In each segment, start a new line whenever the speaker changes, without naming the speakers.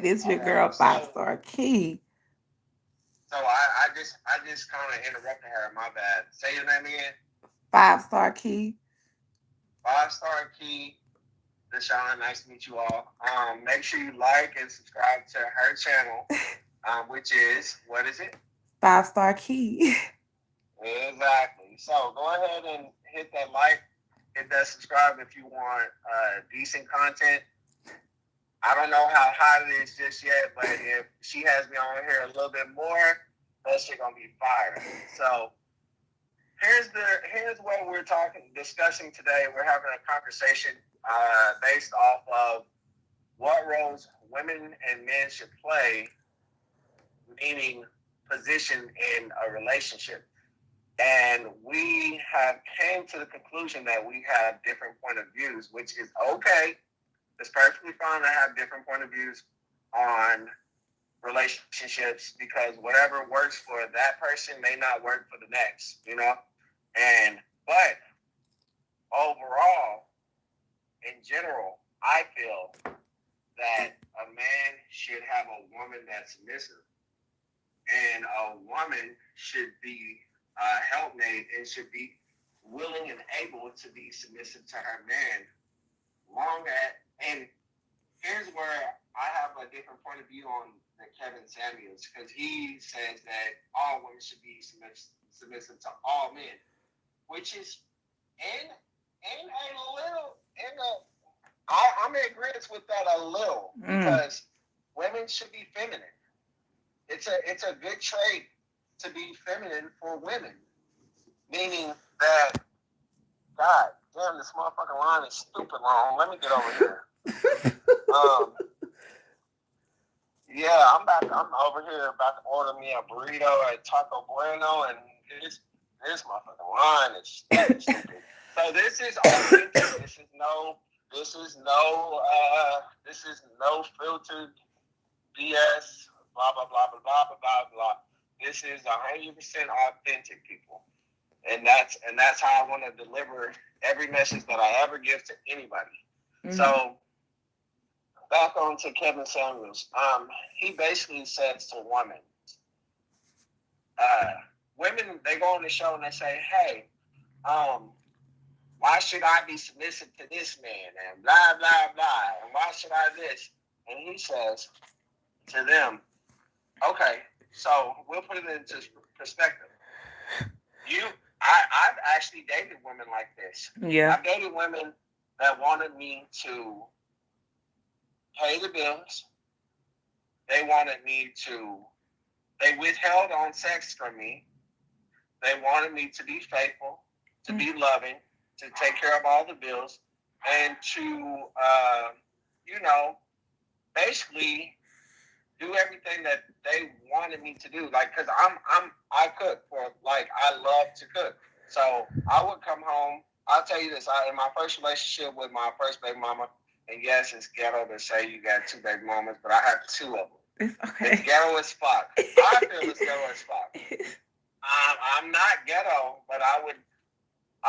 This your
Okay,
girl, Five
so
Star Key.
I just kind of interrupted her. My bad. Say your name again.
5 Star Key.
5 Star Key. Deshaun, nice to meet you all. Make sure you like and subscribe to her channel, which is what is it?
5 Star Key.
Exactly. So go ahead and hit that like, hit that subscribe if you want decent content. I don't know how hot it is just yet, but if she has me on here a little bit more, that shit gonna be fire. So here's what we're discussing today. We're having a conversation based off of what roles women and men should play, meaning position in a relationship. And we have came to the conclusion that we have different point of views, which is okay. It's perfectly fine to have different point of views on relationships because whatever works for that person may not work for the next, you know? But overall, in general, I feel that a man should have a woman that's submissive, and a woman should be a helpmate and should be willing and able to be submissive to her man. Long at and here's where I have a different point of view on the Kevin Samuels because he says that all women should be submissive to all men, which is in a little in a I'm in agreement with that a little because women should be feminine. It's a good trait to be feminine for women, meaning that God damn this motherfucking line is stupid long. Let me get over here. Yeah, I'm over here about to order me a burrito at Taco Bueno, and this motherfucking line is stupid. So this is authentic. This is no filtered BS. Blah blah blah blah blah blah blah blah. This is 100% authentic, people, and that's how I want to deliver every message that I ever give to anybody. Mm-hmm. So back on to Kevin Samuels. He basically says to women, women, they go on the show and they say, hey, why should I be submissive to this man? And blah, blah, blah. And why should I this? And he says to them, okay, so we'll put it into perspective. I've actually dated women like this. Yeah. I've dated women that wanted me to pay the bills. They withheld on sex from me. They wanted me to be faithful, to be loving, to take care of all the bills, and to, basically do everything that they wanted me to do. Like, cause I cook I love to cook. So I would come home. I'll tell you this, in my first relationship with my first baby mama, and yes, it's ghetto to say you got 2 baby mamas, but I have 2 of them. It's okay. It's ghetto as fuck. I feel it's ghetto as fuck. I'm not ghetto, but I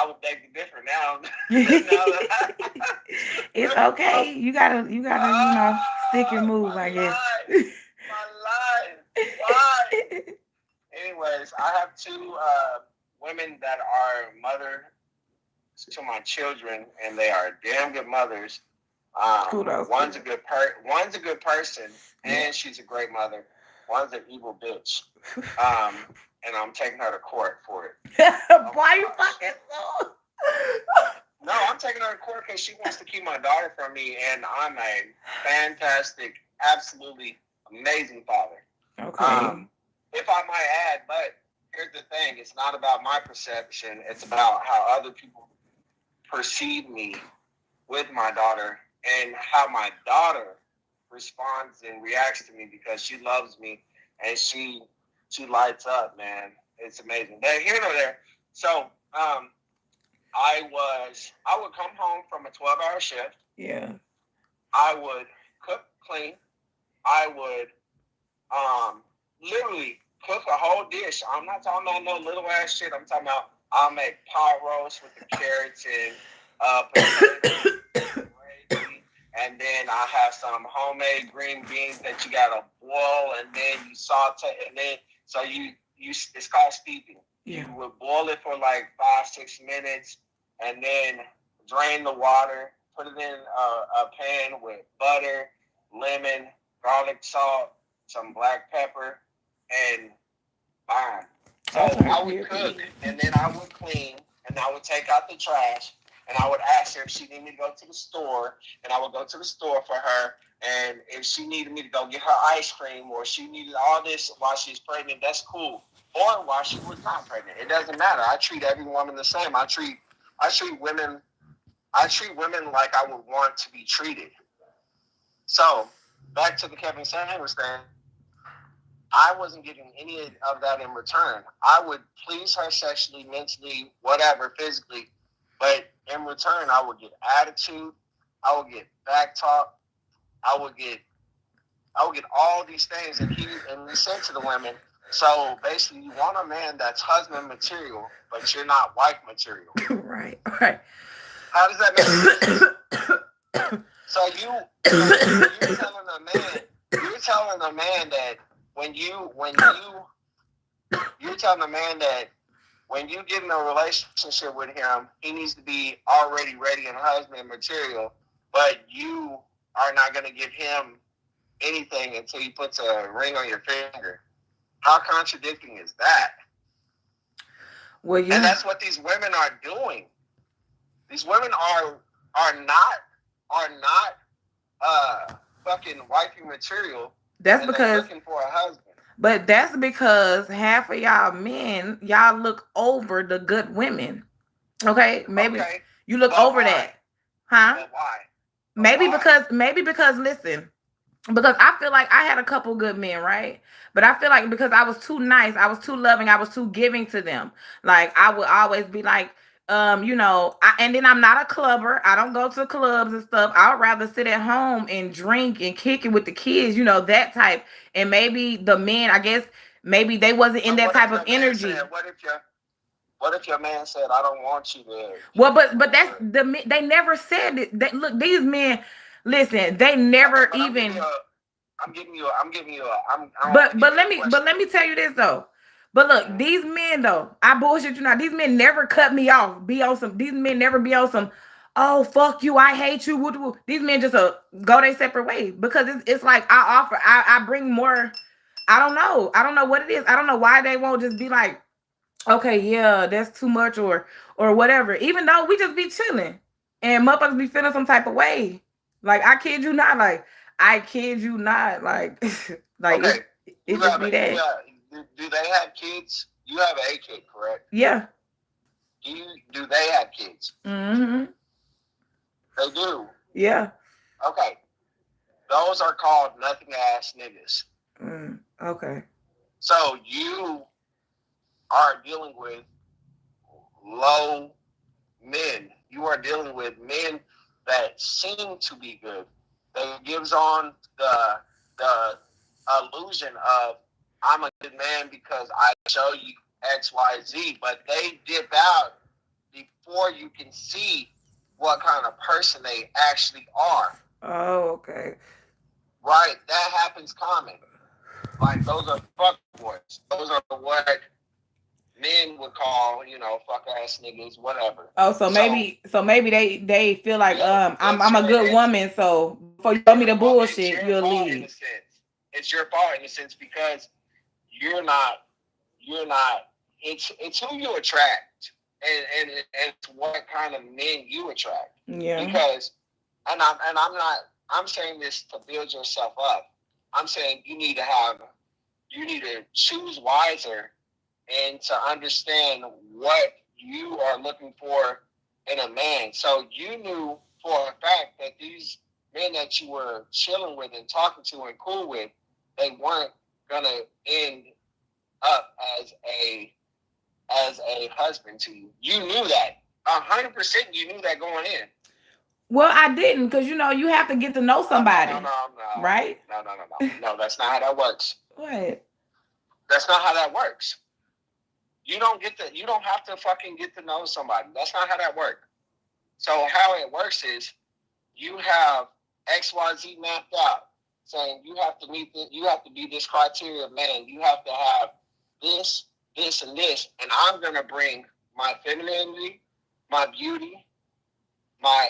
would beg to differ now.
It's okay. You gotta, stick your move, I guess.
My life. Why? Anyways, I have 2 women that are mother to my children, and they are damn good mothers. One's a good person, and she's a great mother. One's an evil bitch. And I'm taking her to court for it.
Why you fucking so?
No, I'm taking her to court because she wants to keep my daughter from me, and I'm a fantastic, absolutely amazing father. Okay. If I might add, but here's the thing: it's not about my perception; it's about how other people perceive me with my daughter, and how my daughter responds and reacts to me because she loves me and she lights up, man. It's amazing. But here nor there. So I would come home from a 12-hour shift. Yeah. I would cook, clean. I would literally cook a whole dish. I'm not talking about no little ass shit. I'm talking about I'll make pot roast with the carrots and potatoes, gravy, and then I have some homemade green beans that you gotta boil, and then you saute, and then so you it's called steeping.
Yeah.
You would boil it for like 5-6 minutes, and then drain the water. Put it in a pan with butter, lemon, garlic salt, some black pepper, and lime. So I would cook, and then I would clean, and I would take out the trash, and I would ask her if she needed me to go to the store, and I would go to the store for her. And if she needed me to go get her ice cream, or she needed all this while she's pregnant, that's cool. Or while she was not pregnant, it doesn't matter. I treat every woman the same. I treat women like I would want to be treated. So back to the Kevin Samuels thing. I wasn't getting any of that in return. I would please her sexually, mentally, whatever, physically, but in return, I would get attitude. I would get back talk. I would get all these things. And he said to the women, so basically, you want a man that's husband material, but you're not wife material.
Right.
How does that make sense? So you're telling a man that you're telling a man that when you get in a relationship with him, he needs to be already ready and husband material, but you are not going to give him anything until he puts a ring on your finger. How contradicting is that?
Well,
and that's what these women are doing. These women are not fucking wifey material.
That's because
looking for a husband.
But that's because half of y'all men, y'all look over the good women. Okay? Maybe you look over that. Huh?
But why?
Maybe because listen, because I feel like I had a couple good men, right? But I feel like because I was too nice, I was too loving, I was too giving to them. Like I would always be like, and then I'm not a clubber. I don't go to clubs and stuff. I'd rather sit at home and drink and kick it with the kids, that type. And maybe the men, I guess, maybe they wasn't in that type of energy.
What if your man said, "I don't want you to"?
Well, but that's they never said it. Look, these men, listen, they never even. But let me tell you this though. But look, these men though, I bullshit you not. These men never cut me off. These men never be on some. Oh fuck you! I hate you. These men just go their separate ways because it's like I bring more. I don't know what it is. I don't know why they won't just be like, okay, yeah, that's too much or whatever. Even though we just be chilling and motherfuckers be feeling some type of way. Like I kid you not. Like
okay.
It just be that.
Do they have kids? You have a kid, correct?
Yeah.
Do they have kids?
Mm-hmm.
They do.
Yeah.
Okay. Those are called nothing ass niggas.
Okay.
So you are dealing with low men. You are dealing with men that seem to be good. That gives on the illusion of I'm a good man because I show you X, Y, Z, but they dip out before you can see what kind of person they actually are.
Oh, okay.
Right, that happens common. Like those are fuck boys. Those are what men would call, fuck ass niggas, whatever.
Oh, so maybe they feel like I'm a good woman, so before you tell me the bullshit, you'll leave.
It's your fault in a sense because you're not it's who you attract and it's what kind of men you attract.
Yeah.
Because I'm saying this to build yourself up. I'm saying you need to choose wiser and to understand what you are looking for in a man. So you knew for a fact that these men that you were chilling with and talking to and cool with, they weren't gonna end up as a husband to you. You knew that. 100% you knew that going in.
Well, I didn't, because you have to get to know somebody.
No.
Right?
No, that's not how that works.
What?
That's not how that works. You don't have to fucking get to know somebody. That's not how that works. So how it works is you have XYZ mapped out, saying you have to meet you have to be this criteria of man. You have to have this, this, and this, and I'm gonna bring my femininity, my beauty, my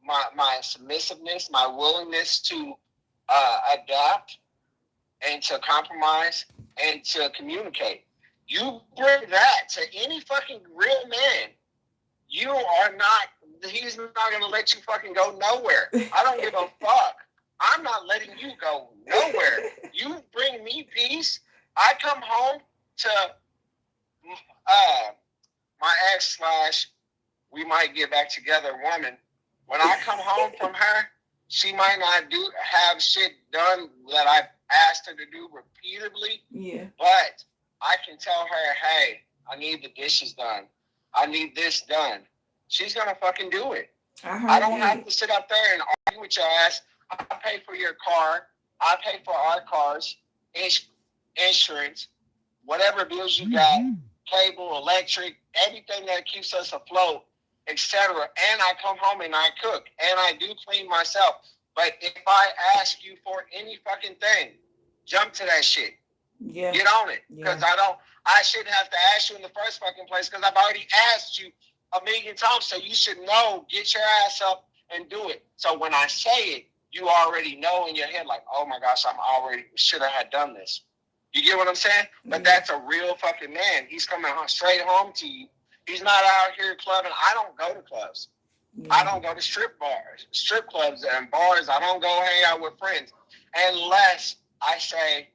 my submissiveness, my willingness to adapt and to compromise and to communicate. You bring that to any fucking real man, you are not, he's not going to let you fucking go nowhere. I don't give a fuck. I'm not letting you go nowhere. You bring me peace. I come home to my ex / we might get back together woman. When I come home from her, she might not have shit done that I've asked her to do repeatedly.
Yeah.
But I can tell her, hey, I need the dishes done. I need this done. She's gonna fucking do it. I don't have to sit up there and argue with your ass. I pay for your car. I pay for our cars, insurance, whatever bills you got, cable, electric, everything that keeps us afloat, etc. And I come home and I cook and I do clean myself. But if I ask you for any fucking thing, jump to that shit.
Yeah.
Get on it. Because I shouldn't have to ask you in the first fucking place because I've already asked you a million times. So you should know, get your ass up and do it. So when I say it, you already know in your head, like, oh my gosh, should have done this. You get what I'm saying? But that's a real fucking man. He's coming straight home to you. He's not out here clubbing. I don't go to clubs. I don't go to strip clubs and bars. I don't go hang out with friends unless I say,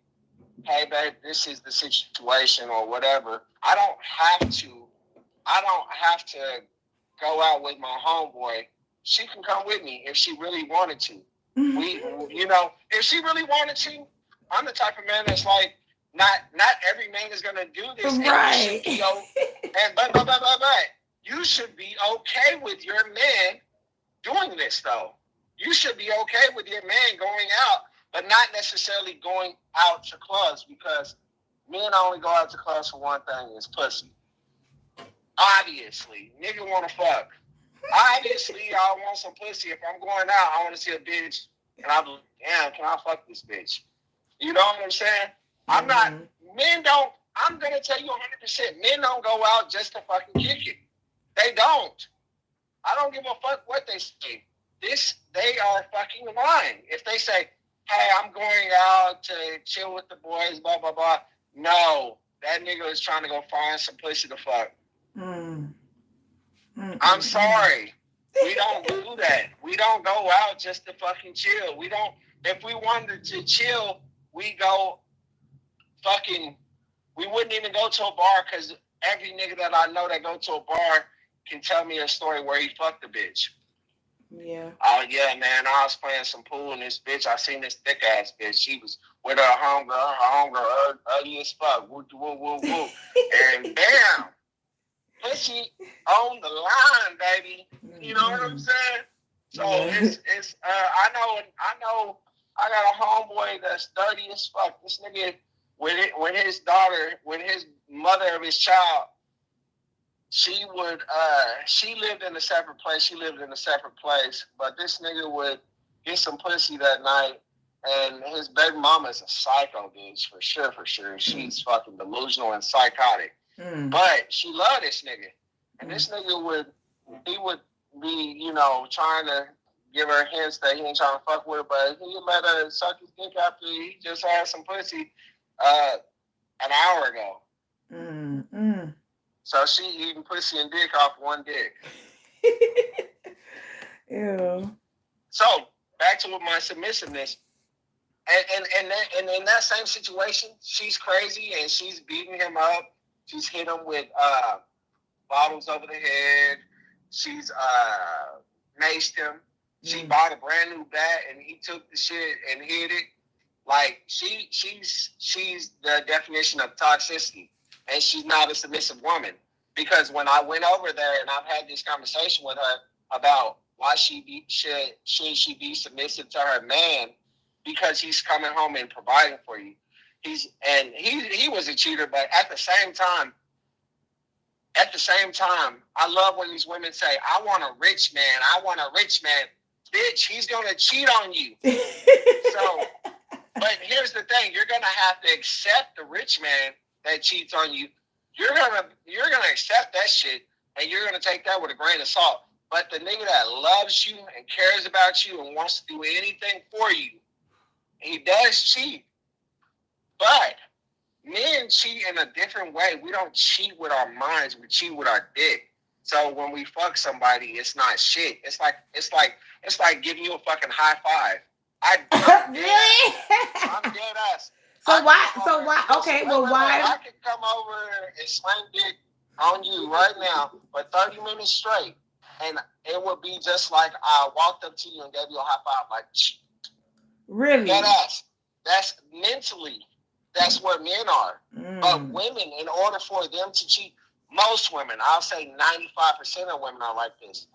hey, babe, this is the situation or whatever. I don't have to go out with my homeboy. She can come with me if she really wanted to. If she really wanted to, I'm the type of man that's like, not every man is gonna do this.
Right.
But you should be okay with your man doing this though. You should be okay with your man going out, but not necessarily going out to clubs, because men only go out to clubs for one thing, is pussy. Obviously. Nigga wanna fuck. Obviously, I want some pussy. If I'm going out, I want to see a bitch, and I'm like, damn, can I fuck this bitch? You know what I'm saying? I'm going to tell you 100%, men don't go out just to fucking kick it. They don't. I don't give a fuck what they say. They are fucking lying. If they say, hey, I'm going out to chill with the boys, blah, blah, blah. No, that nigga is trying to go find some pussy to fuck. I'm sorry. We don't do that. We don't go out just to fucking chill. If we wanted to chill, we wouldn't even go to a bar, because every nigga that I know that go to a bar can tell me a story where he fucked a bitch.
Yeah.
Oh, yeah, man, I was playing some pool and this bitch, I seen this thick ass bitch. She was with her homegirl, ugly as fuck. Woo, woo, woo, woo. And bam! Pussy on the line, baby. You know what I'm saying? So it's I know I got a homeboy that's dirty as fuck. This nigga, when his mother of his child, she lived in a separate place, but this nigga would get some pussy that night, and his baby mama's a psycho bitch, for sure. She's fucking delusional and psychotic. But she loved this nigga. And this nigga would be, trying to give her hints that he ain't trying to fuck with her, but he let her suck his dick after he just had some pussy an hour ago. So she eating pussy and dick off one dick.
Ew.
So back to my submissiveness. And in that same situation, she's crazy and she's beating him up. She's hit him with bottles over the head. She's maced him. She bought a brand new bat and he took the shit and hit it. Like she's the definition of toxicity, and she's not a submissive woman. Because when I went over there and I've had this conversation with her about why should she be submissive to her man, because he's coming home and providing for you. He was a cheater, but at the same time, I love when these women say, I want a rich man bitch, he's gonna cheat on you. So, but here's the thing: you're gonna have to accept the rich man that cheats on you. You're gonna accept that shit, and you're gonna take that with a grain of salt. But the nigga that loves you and cares about you and wants to do anything for you, he does cheat. But men cheat in a different way. We don't cheat with our minds. We cheat with our dick. So when we fuck somebody, it's not shit. It's like giving you a fucking high five. I'm
really?
I'm dead ass.
So why? Okay, well, why?
I could come over and slam dick on you right now for 30 minutes straight, and it would be just like I walked up to you and gave you a high five, like,
really?
Dead ass. That's mentally. That's where men are. But women, in order for them to cheat, most women, I'll say 95% of women are like this.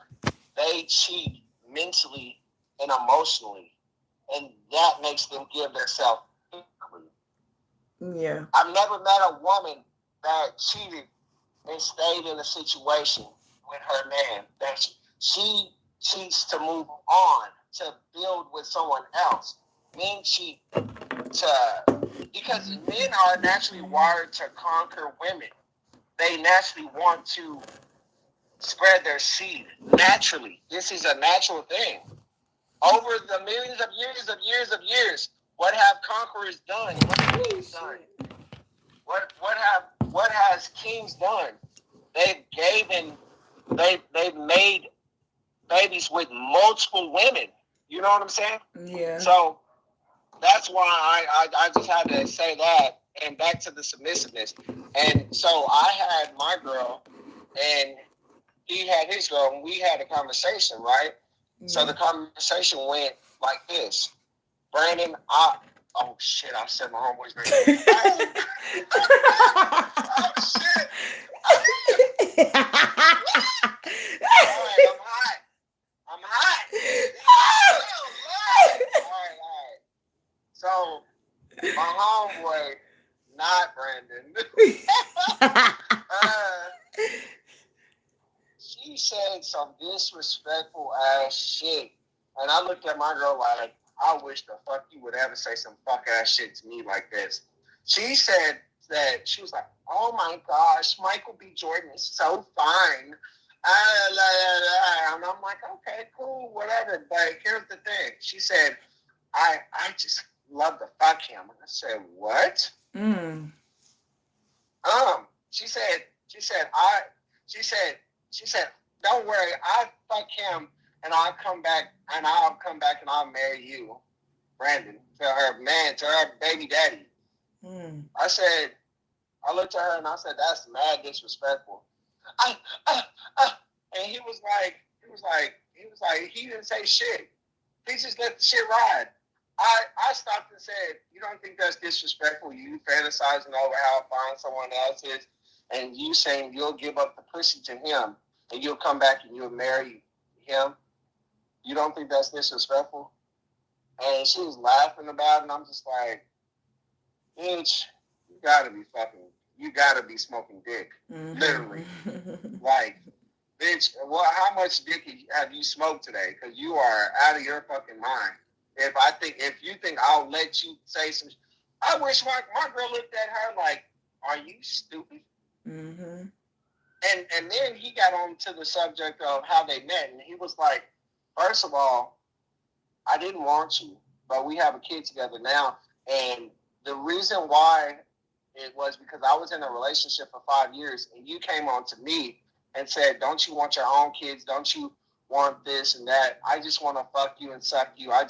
They cheat mentally and emotionally, and that makes them give themselves.
Yeah.
I've never met a woman that cheated and stayed in a situation with her man. That she cheats to move on, to build with someone else. Men cheat because men are naturally wired to conquer women. They naturally want to spread their seed naturally. This is a natural thing. Over the millions of years, what have conquerors done? What have kings done? What has kings done? They've made babies with multiple women. You know what I'm saying?
Yeah.
So that's why I just had to say that. And back to the submissiveness. And so I had my girl, and he had his girl, and we had a conversation, right? Yeah. So the conversation went like this. Brandon, oh shit, I said my homeboy's name. Oh shit. All right, I'm hot. All right. So my homeboy, not Brandon, she said some disrespectful ass shit, and I looked at my girl like, I wish the fuck you would ever say some fuck ass shit to me like this. She said that she was like, oh my gosh, Michael B. Jordan is so fine. And I'm like, okay, cool, whatever. But here's the thing. She said, I just love to fuck him. I said, what? She said, don't worry, I fuck him and I'll come back and I'll marry you, Brandon, to her baby daddy. I looked at her and I said, that's mad disrespectful. And he was like, he didn't say shit. He just let the shit ride. I stopped and said, you don't think that's disrespectful? You fantasizing over how fine someone else is, and you saying you'll give up the pussy to him, and you'll come back and you'll marry him? You don't think that's disrespectful? And she was laughing about it, and I'm just like, bitch, you gotta be smoking dick. Literally. Like, bitch, how much dick have you smoked today? Because you are out of your fucking mind. If you think I'll let you say some, I wish my girl looked at her like, are you stupid? And then he got on to the subject of how they met, and he was like, first of all, I didn't want you, but we have a kid together now, and the reason why it was because I was in a relationship for 5 years, and you came on to me and said, don't you want your own kids? Don't you want this and that? I just want to fuck you and suck you. I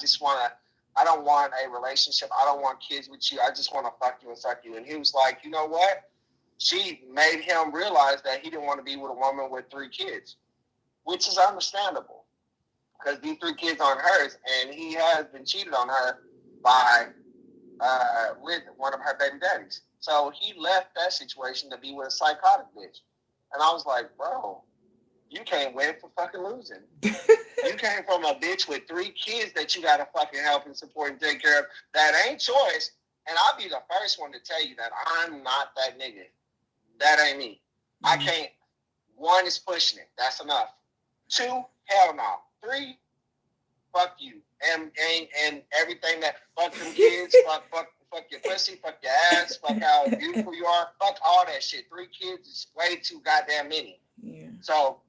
don't want a relationship. I don't want kids with you. I just want to fuck you and suck you. And he was like, you know what? She made him realize that he didn't want to be with a woman with 3 kids, which is understandable because these 3 kids aren't hers, and he has been cheated on her by with one of her baby daddies. So he left that situation to be with a psychotic bitch. And I was like, bro, you can't win for fucking losing. You came from a bitch with 3 kids that you gotta fucking help and support and take care of. That ain't yours. And I'll be the first one to tell you that I'm not that nigga. That ain't me. I can't. 1 is pushing it. That's enough. 2, hell no. 3, fuck you, and everything that fuck them kids, fuck your pussy, fuck your ass, fuck how beautiful you are, fuck all that shit. 3 kids is way too goddamn many.
Yeah.
So,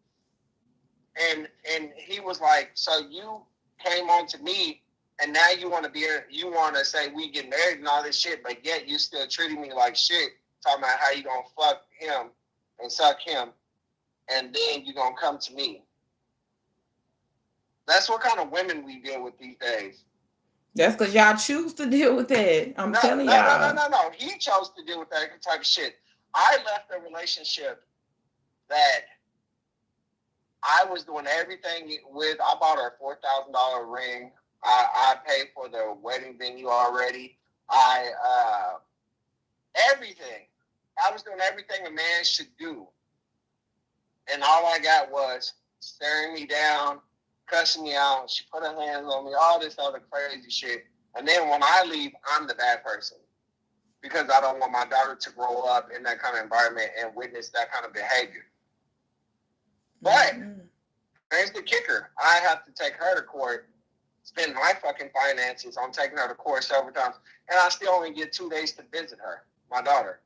and he was like, so you came on to me, and now you want to say we get married and all this shit, but yet you still treating me like shit, talking about how you gonna fuck him and suck him, and then you gonna come to me. That's what kind of women we deal with these days.
That's because y'all choose to deal with that. I'm telling y'all.
No. He chose to deal with that type of shit. I left a relationship that I was doing everything with. I bought her a $4,000 ring. I paid for the wedding venue already. Everything. I was doing everything a man should do. And all I got was staring me down, cussing me out. She put her hands on me, all this other crazy shit. And then when I leave, I'm the bad person. Because I don't want my daughter to grow up in that kind of environment and witness that kind of behavior. But there's the kicker. I have to take her to court, spend my fucking finances on taking her to court several times, and I still only get 2 days to visit her, my daughter.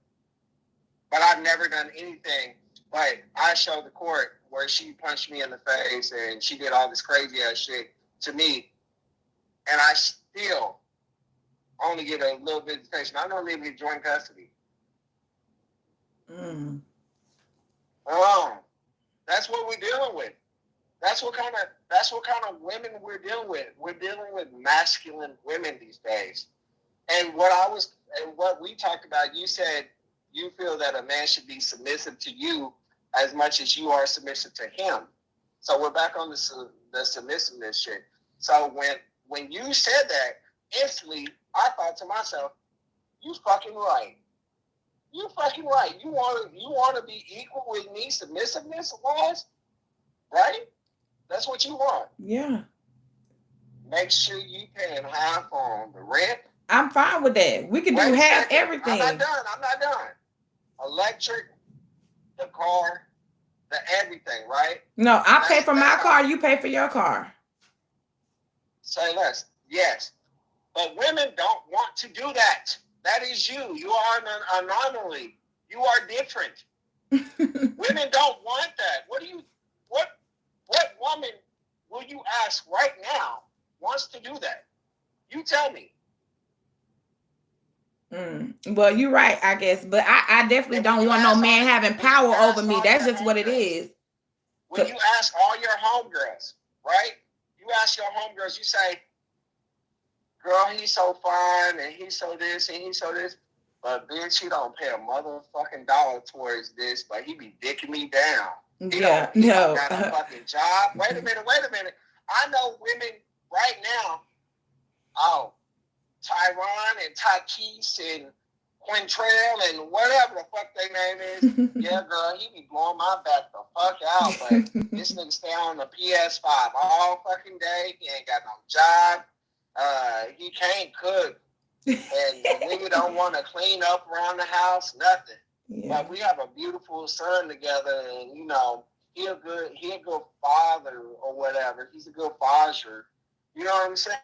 But I've never done anything. But I showed the court where she punched me in the face and she did all this crazy ass shit to me, and I still only get a little visitation. I don't even get joint custody. That's what we're dealing with. That's what kind of women we're dealing with. We're dealing with masculine women these days. And what we talked about, you said you feel that a man should be submissive to you as much as you are submissive to him. So we're back on the submissiveness shit. So when you said that, instantly I thought to myself, you fucking right. You fucking right. You want to be equal with me, submissiveness wise, right? That's what you want.
Yeah.
Make sure you paying half on the rent.
I'm fine with that. We can do half everything.
I'm not done. Electric, the car, the everything, right?
No, I pay for my car. You pay for your car. Say
less. Yes. But women don't want to do that. That is you. You are an anomaly. You are different. Women don't want that. What woman will you ask right now wants to do that? You tell me.
Well, you're right, I guess. But I definitely don't want no man having power over me. That's just what it is.
When you ask all your homegirls, right? You ask your homegirls, you say, girl, he's so fine, and he's so this, and he's so this. But bitch, he don't pay a motherfucking dollar towards this, but he be dicking me down. He don't got a fucking job. Wait a minute. I know women right now, Tyron and Takis and Quintrell and whatever the fuck their name is. Yeah, girl, he be blowing my back the fuck out, but this nigga stay on the PS5 all fucking day. He ain't got no job. He can't cook. And the nigga don't want to clean up around the house, nothing. Yeah. But we have a beautiful son together, and he a good father or whatever. He's a good father. You know what I'm saying?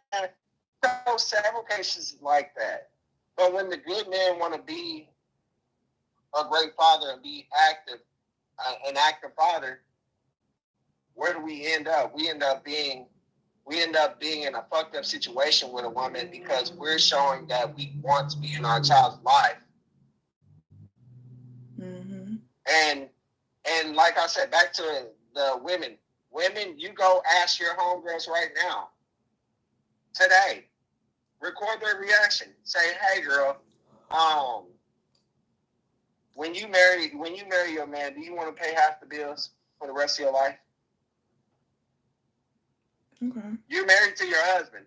So several cases like that. But when the good men want to be a great father and be active, an active father, where do we end up? We end up being in a fucked up situation with a woman because we're showing that we want to be in our child's life. Mm-hmm. And like I said, back to the women. Women, you go ask your homegirls right now, today, record their reaction. Say, hey girl, when you marry your man, do you want to pay half the bills for the rest of your life? Okay. You're married to your husband.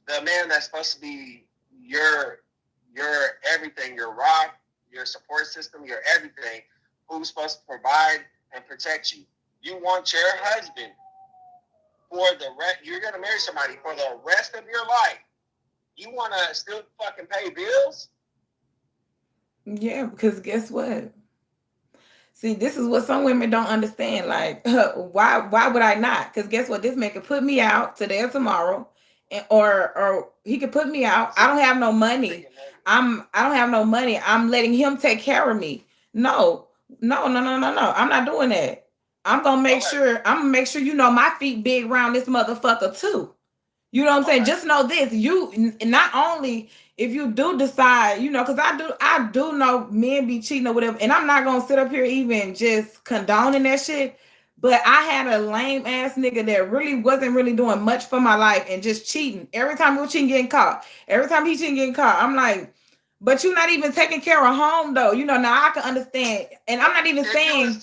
The man that's supposed to be your everything, your rock, your support system, your everything, who's supposed to provide and protect you. You want your husband you're gonna marry somebody for the rest of your life. You wanna still fucking pay bills?
Yeah, because guess what? See, this is what some women don't understand. Like, why would I not? Because guess what? This man could put me out today or tomorrow, and, or he could put me out. I don't have no money. I don't have no money. I'm letting him take care of me. No, no. I'm not doing that. I'm gonna make sure. I'm gonna make sure you know my feet big round this motherfucker too. You know what I'm saying? Just know this. You not only if you do decide, you know, because I do know men be cheating or whatever, and I'm not gonna sit up here even just condoning that shit. But I had a lame ass nigga that really wasn't really doing much for my life and just cheating. Every time he was cheating, getting caught. Every time he cheating, getting caught. I'm like, but you're not even taking care of home though. You know, now I can understand. And I'm not even saying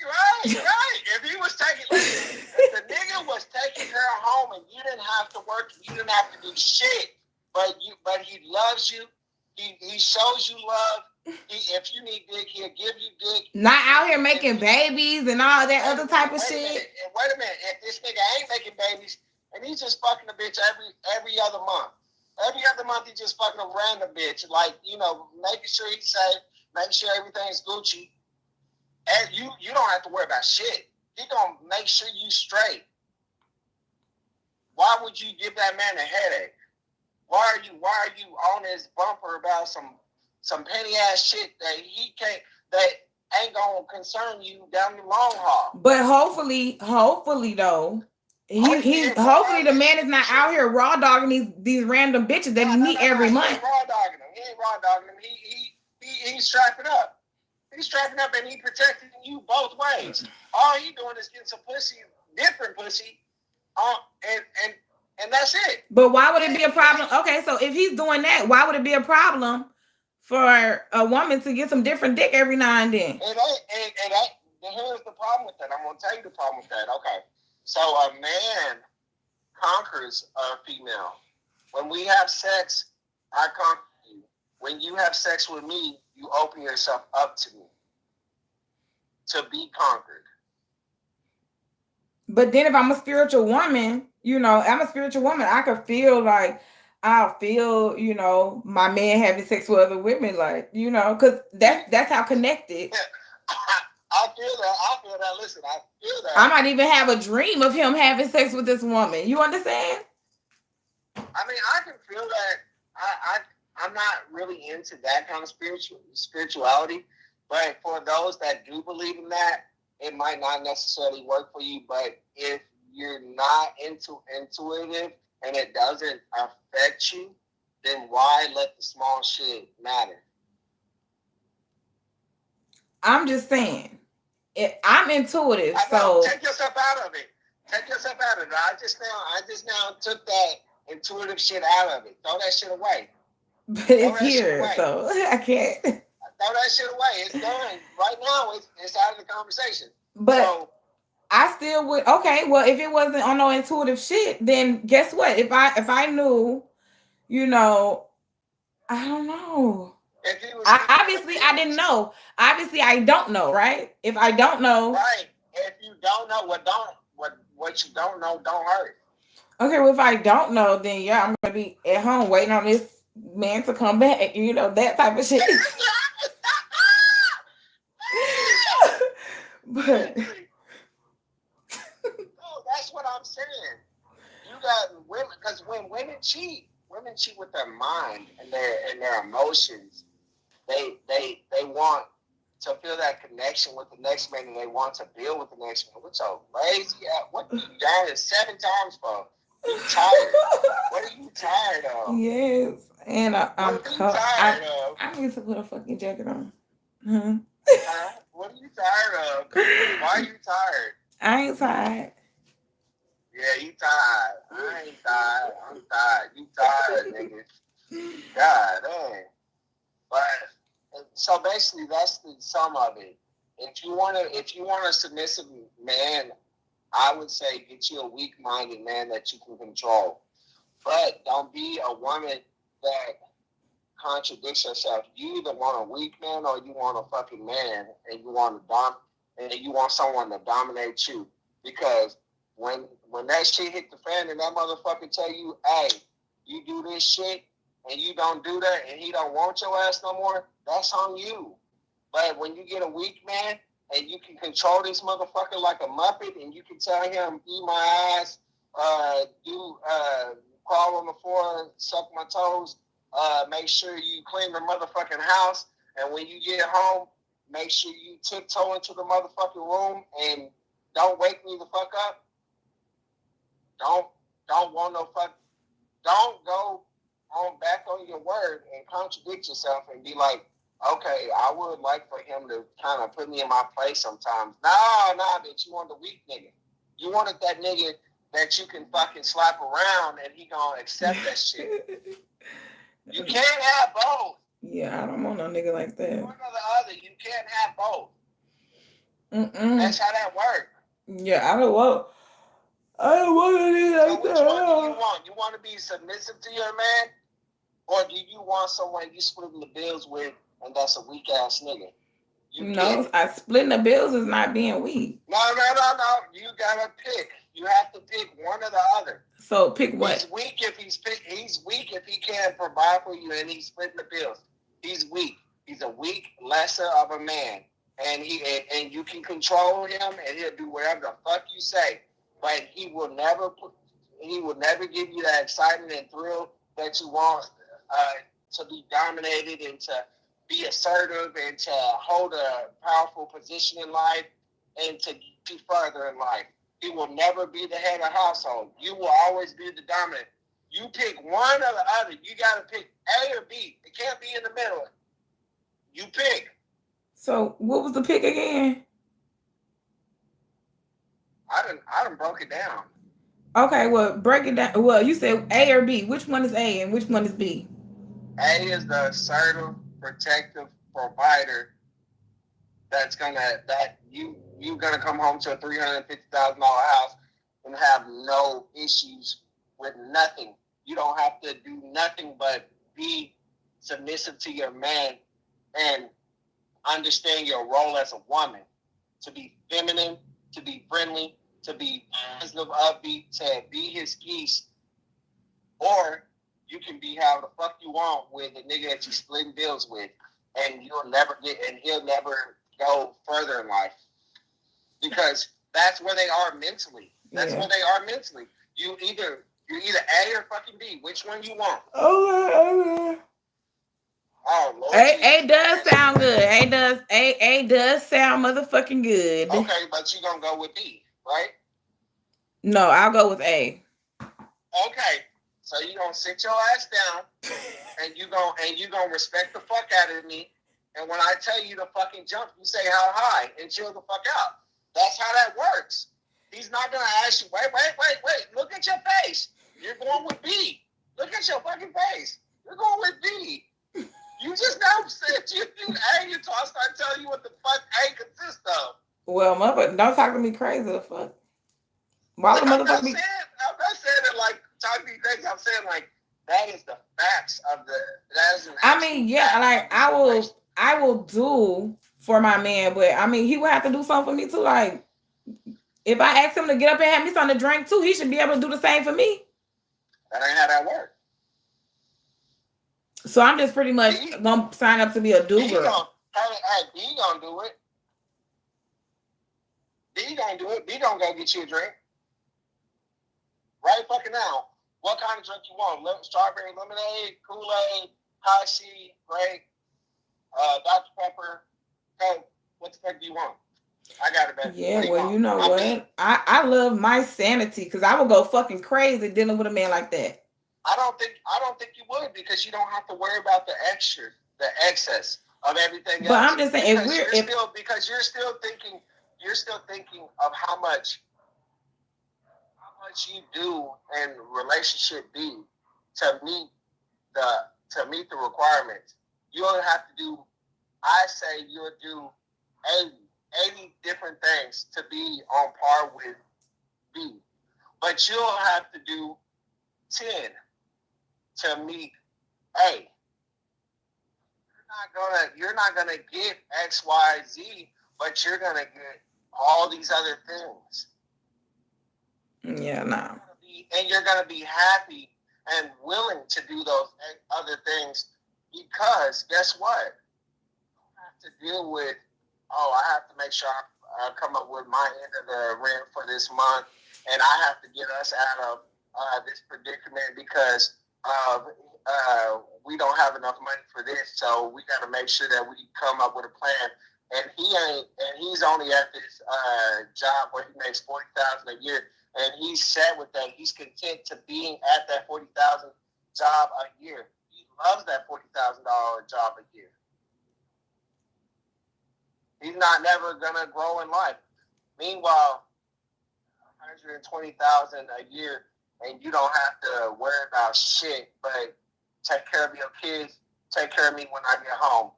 Right. If he was taking, listen, if the nigga was taking care of home and you didn't have to work, you didn't have to do shit, but he loves you. He shows you love. If you need dick, he'll give you dick.
Not out here making babies and all that other type of shit.
Wait a minute. If this nigga ain't making babies and he's just fucking a bitch every other month. Every other month he just fucking a random bitch. Like, you know, making sure he's safe, making sure everything's Gucci. And you don't have to worry about shit. He gonna make sure you straight. Why would you give that man a headache? Why are you on his bumper about some penny ass shit that ain't gonna concern you down the long haul?
But hopefully though, hopefully the man is not out here raw dogging these random bitches that he meet every month.
He ain't raw dogging them. He's strapping up. He's strapping up and he protecting you both ways. All he doing is getting some pussy, different pussy, and that's it.
But why would it be a problem? Okay, so if he's doing that, why would it be a problem for a woman to get some different dick every now and then?
Here's the problem with that. I'm gonna tell you the problem with that. Okay, so a man conquers a female. When we have sex, I conquer you. When you have sex with me, you open yourself up to me to be conquered.
But then if I'm a spiritual woman, you know, I could feel like I'll feel, you know, my man having sex with other women, like, you know, because that's how connected.
I feel that. Listen, I feel that.
I might even have a dream of him having sex with this woman. You understand?
I mean, I can feel that. I'm not really into that kind of spirituality, but for those that do believe in that, it might not necessarily work for you. But if you're not intuitive and it doesn't affect you, then why let the small shit matter?
I'm just saying, I'm intuitive, so
take yourself out of it. I just now took that intuitive shit out of it. Throw that shit away.
But it's here, so I can't.
Throw that shit away. It's done. Right now, it's out of the conversation.
But so, I still would. Okay, well, if it wasn't on no intuitive shit, then guess what? If I knew, you know, I don't know. Obviously, I didn't know. Obviously, I don't know, right? If I don't know,
right? If you don't know what you don't know, don't hurt.
Okay, well, if I don't know, then yeah, I'm gonna be at home waiting on this man to come back, you know, that type of shit. But
no, that's what I'm saying. You got women, because when women cheat with their mind and their emotions. They want to feel that connection with the next man, and they want to build with the next man. What's so lazy? What are you done 7 times for? You tired? What are you tired of?
Yes, and I'm
tired of.
I need to put a fucking jacket on.
What are you tired of? Why are you tired?
I ain't tired.
Yeah, you tired. I ain't tired. I'm tired. You tired, nigga. God damn. But so basically, that's the sum of it. If you want a submissive man, I would say get you a weak-minded man that you can control. But don't be a woman that contradicts herself. You either want a weak man or you want a fucking man, and you want someone to dominate you. Because when that shit hit the fan and that motherfucker tell you, hey, you do this shit and you don't do that and he don't want your ass no more, that's on you. But when you get a weak man and you can control this motherfucker like a muppet, and you can tell him, eat my ass, crawl on the floor, suck my toes, make sure you clean the motherfucking house, and when you get home, make sure you tiptoe into the motherfucking room and don't wake me the fuck up. Don't want no fuck. Don't go on back on your word and contradict yourself and be like, okay, I would like for him to kind of put me in my place sometimes. Nah, bitch, you want the weak nigga. You wanted that nigga that you can fucking slap around and he gonna accept that shit. You can't have both.
Yeah, I don't want no nigga like that.
One or the other. You can't have both. That's how that works.
Yeah, I don't want a nigga like that.
Which one do you want? You want to be submissive to your man? Or do you want someone you splitting the bills with and that's a weak ass nigga?
Splitting the bills is not being weak.
No. You gotta pick. You have to pick one or the other.
So pick what?
He's weak if he can't provide for you and he's splitting the bills. He's weak. He's a weak lesser of a man. And you can control him and he'll do whatever the fuck you say. But he will never give you that excitement and thrill that you want to be dominated and to be assertive and to hold a powerful position in life and to get you further in life. He will never be the head of household. You will always be the dominant. You pick one or the other. You got to pick A or B. It can't be in the middle. You pick.
So what was the pick again?
I done broke it down.
Okay, well, break it down. Well, you said A or B. Which one is A and which one is B?
A is the assertive, protective provider you're gonna come home to a $350,000 house and have no issues with nothing. You don't have to do nothing but be submissive to your man and understand your role as a woman. To be feminine, to be friendly, to be positive, upbeat, to be his geese. Or you can be how the fuck you want with a nigga that you splitting bills with, and he'll never go further in life. Because that's where they are mentally. That's where they are mentally. You're either A or fucking B. Which one you want?
Okay.
Oh, Lord.
A does sound good. A does sound motherfucking good.
Okay, but you gonna go with B, right?
No, I'll go with A.
Okay. So you gonna sit your ass down and you gonna respect the fuck out of me. And when I tell you to fucking jump, you say how high and chill the fuck out. That's how that works. He's not gonna ask you, wait. Look at your face. You're going with B. Look at your fucking face. You're going with B. You just now said you do A until I start telling you what the fuck A consists of.
Well, motherfucker, don't talk to me crazy, the fuck. Why the motherfucker be?
I'm not saying it like talking to me crazy. I'm saying like that is the facts of the. That is
I mean, yeah, like I will do for my man, but I mean, he would have to do something for me too. Like, if I ask him to get up and have me something to drink too, he should be able to do the same for me.
That ain't how that works.
So I'm just pretty much gonna sign up to be a do-girl.
B gonna do it. B gonna do it. B gonna go get you a drink. Right fucking now. What kind of drink you want? Strawberry lemonade, Kool-Aid, Hershey, grape, Dr. Pepper, Coke. What the fuck do you want? I got it, baby.
Yeah, well, you know what? I love my sanity because I would go fucking crazy dealing with a man like that.
I don't think you would, because you don't have to worry about the excess of everything else.
But I'm just saying,
because you're still thinking of how much you do in relationship B to meet the requirements. You'll have to do. I say you'll do 80 different things to be on par with B, but you'll have to do 10 to meet A. You're not gonna get X, Y, Z, but you're gonna get all these other things.
Yeah, no.
And you're gonna be happy and willing to do those other things, because guess what? You don't have to deal with oh, I have to make sure I come up with my end of the rent for this month, and I have to get us out of this predicament because we don't have enough money for this. So we got to make sure that we come up with a plan. And he's only at this job where he makes $40,000 a year, and he's set with that. He's content to being at that $40,000 job a year. He loves that $40,000 job a year. He's not never gonna grow in life. Meanwhile, $120,000 a year, and you don't have to worry about shit, but take care of your kids, take care of me when I get home.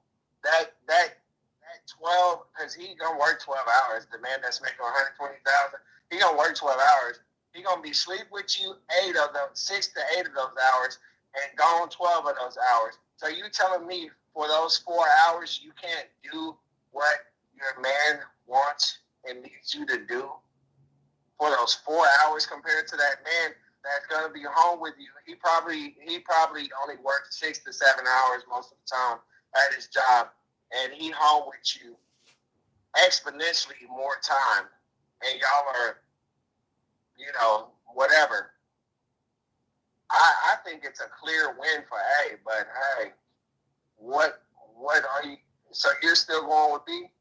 That 12, because he gonna work 12 hours. The man that's making $120,000, he gonna work 12 hours. He gonna be sleep with you 6 to 8 of those hours, and gone 12 of those hours. So you telling me for those 4 hours you can't do what your man wants and needs you to do for those 4 hours compared to that man that's gonna be home with you? He probably only works 6 to 7 hours most of the time at his job, and he home with you exponentially more time, and y'all are, whatever. I think it's a clear win for A, but hey, what are you? So you're still going with B?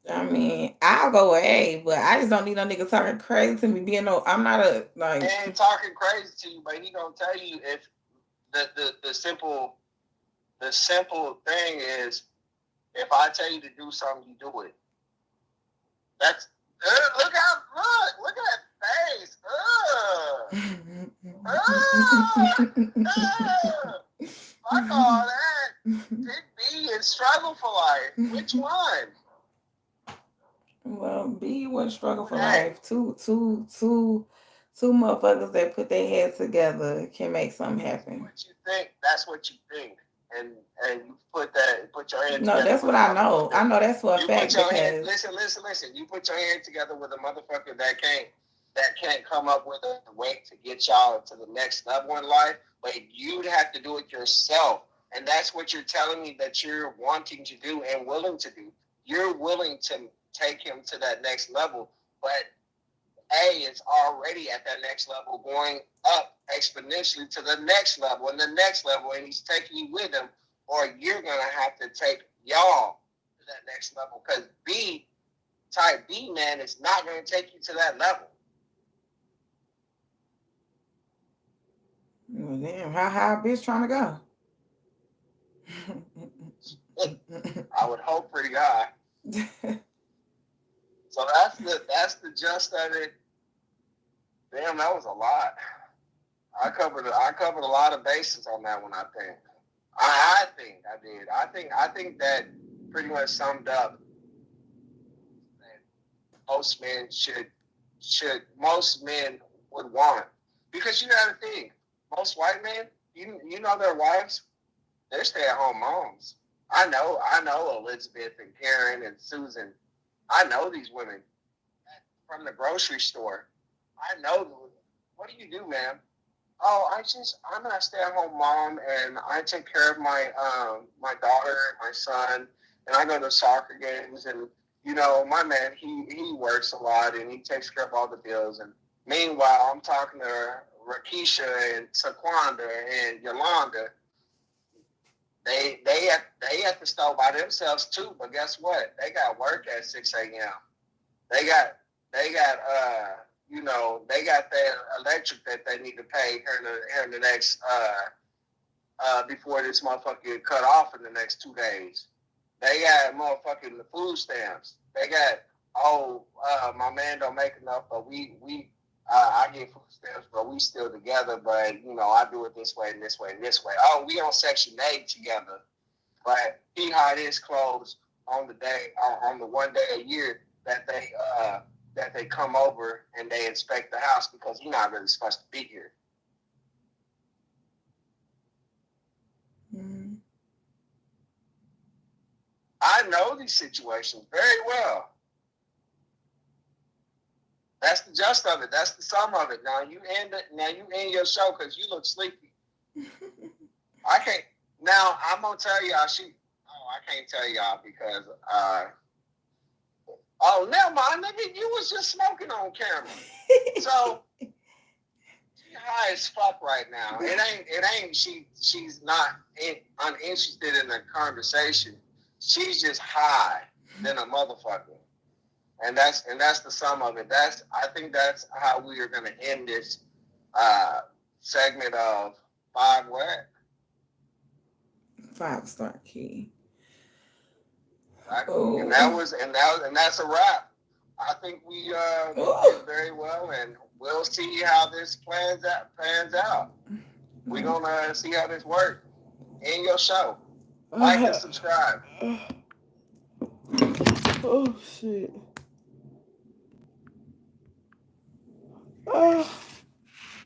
I mean, I'll go with A, but I just don't need no nigga talking crazy to me. I'm not a like.
He ain't talking crazy to you, but he gonna tell you if the simple thing is, if I tell you to do something, you do it. That's look at that face. Fuck all that. Big B is struggle for life. Which one?
Well, B wouldn't struggle for life. Two motherfuckers that put their heads together can make something happen.
What you think? That's what you think, and you put your head.
No, that's what I know. I know that's for a fact.
Listen. You put your head together with a motherfucker that can't come up with a way to get y'all to the next level in life, but you'd have to do it yourself, and that's what you're telling me that you're wanting to do and willing to do. You're willing to take him to that next level, but A is already at that next level, going up exponentially to the next level and the next level, and he's taking you with him, or you're gonna have to take y'all to that next level, because type B man is not gonna take you to that level.
Well, damn, how high a bitch trying to go?
I would hope pretty high. So that's the gist of it. Damn, that was a lot. I covered a lot of bases on that one. I think I did. I think that pretty much summed up that most men would want, because you got to think, most white men, you know their wives, they're stay-at-home moms. I know Elizabeth and Karen and Susan. I know these women from the grocery store. I know. What do you do, ma'am? Oh, I'm a stay-at-home mom, and I take care of my my daughter and my son, and I go to soccer games, and my man, he works a lot, and he takes care of all the bills. And meanwhile, I'm talking to Rakisha and Saquanda and Yolanda. They at the store by themselves too, but guess what? They got work at 6 a.m. They got their electric that they need to pay here in the next before this motherfucker get cut off in the next 2 days. They got motherfucking the food stamps. They got my man don't make enough, but I get food stamps, but we still together. But I do it this way and this way and this way. Oh, we on Section 8 together, but he hide his clothes on the one day a year that they come over and they inspect the house, because he's not really supposed to be here.
Mm-hmm.
I know these situations very well. That's the gist of it. That's the sum of it. Now you end your show because you look sleepy. I can't. Now I'm gonna tell you, I I can't tell y'all because oh, never mind, nigga, you was just smoking on camera. So she high as fuck right now. It ain't she's not uninterested in the conversation. She's just high than a motherfucker. And that's the sum of it. I think that's how we are gonna end this segment of 5 Whack.
5-star key.
Exactly. And that's a wrap. I think we did very well, and we'll see how this pans out. We're gonna see how this works in your show. Like and subscribe.
Oh shit.